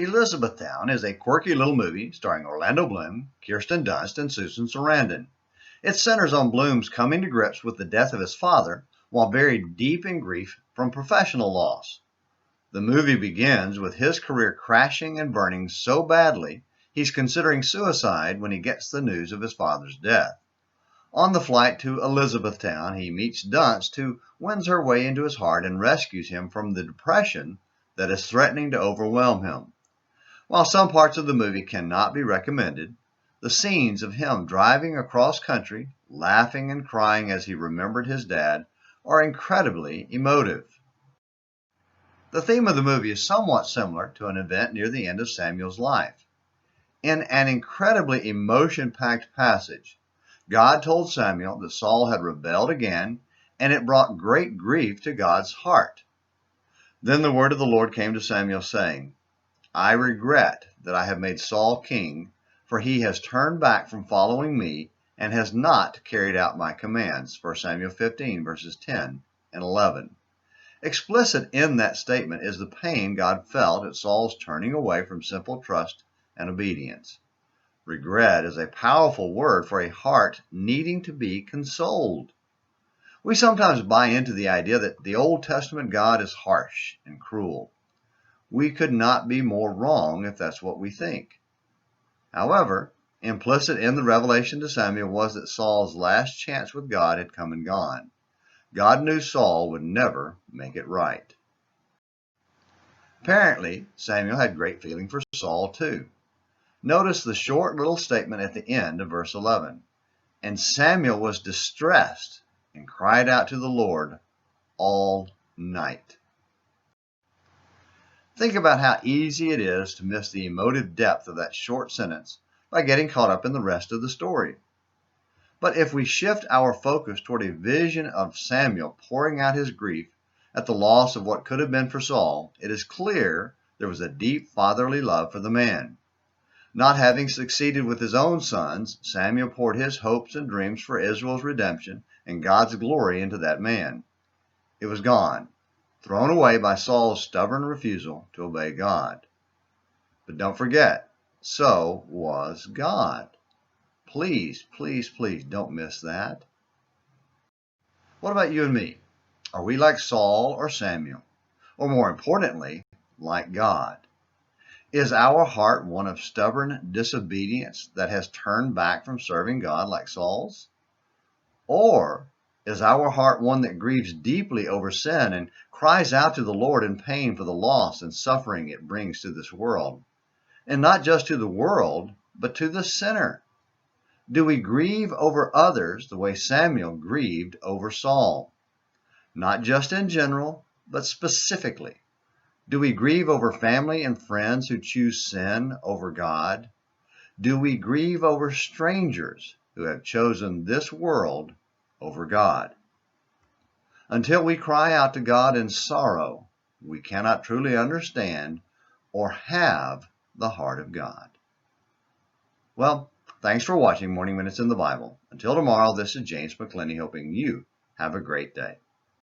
Elizabethtown is a quirky little movie starring Orlando Bloom, Kirsten Dunst, and Susan Sarandon. It centers on Bloom's coming to grips with the death of his father while buried deep in grief from professional loss. The movie begins with his career crashing and burning so badly he's considering suicide when he gets the news of his father's death. On the flight to Elizabethtown, he meets Dunst, who wins her way into his heart and rescues him from the depression that is threatening to overwhelm him. While some parts of the movie cannot be recommended, the scenes of him driving across country, laughing and crying as he remembered his dad, are incredibly emotive. The theme of the movie is somewhat similar to an event near the end of Samuel's life. In an incredibly emotion-packed passage, God told Samuel that Saul had rebelled again, and it brought great grief to God's heart. Then the word of the Lord came to Samuel, saying, I regret that I have made Saul king, for he has turned back from following me and has not carried out my commands. 1 Samuel 15, verses 10 and 11. Explicit in that statement is the pain God felt at Saul's turning away from simple trust and obedience. Regret is a powerful word for a heart needing to be consoled. We sometimes buy into the idea that the Old Testament God is harsh and cruel. We could not be more wrong if that's what we think. However, implicit in the revelation to Samuel was that Saul's last chance with God had come and gone. God knew Saul would never make it right. Apparently, Samuel had great feeling for Saul too. Notice the short little statement at the end of verse 11. And Samuel was distressed and cried out to the Lord all night. Think about how easy it is to miss the emotive depth of that short sentence by getting caught up in the rest of the story. But if we shift our focus toward a vision of Samuel pouring out his grief at the loss of what could have been for Saul, it is clear there was a deep fatherly love for the man. Not having succeeded with his own sons, Samuel poured his hopes and dreams for Israel's redemption and God's glory into that man. It was gone, thrown away by Saul's stubborn refusal to obey God. But don't forget, so was God. Please, please, please don't miss that. What about you and me? Are we like Saul or Samuel? Or more importantly, like God? Is our heart one of stubborn disobedience that has turned back from serving God like Saul's? Or is our heart one that grieves deeply over sin and cries out to the Lord in pain for the loss and suffering it brings to this world? And not just to the world, but to the sinner. Do we grieve over others the way Samuel grieved over Saul? Not just in general, but specifically. Do we grieve over family and friends who choose sin over God? Do we grieve over strangers who have chosen this world over God? Until we cry out to God in sorrow, we cannot truly understand or have the heart of God. Well, thanks for watching Morning Minutes in the Bible. Until tomorrow, this is James McClenny hoping you have a great day.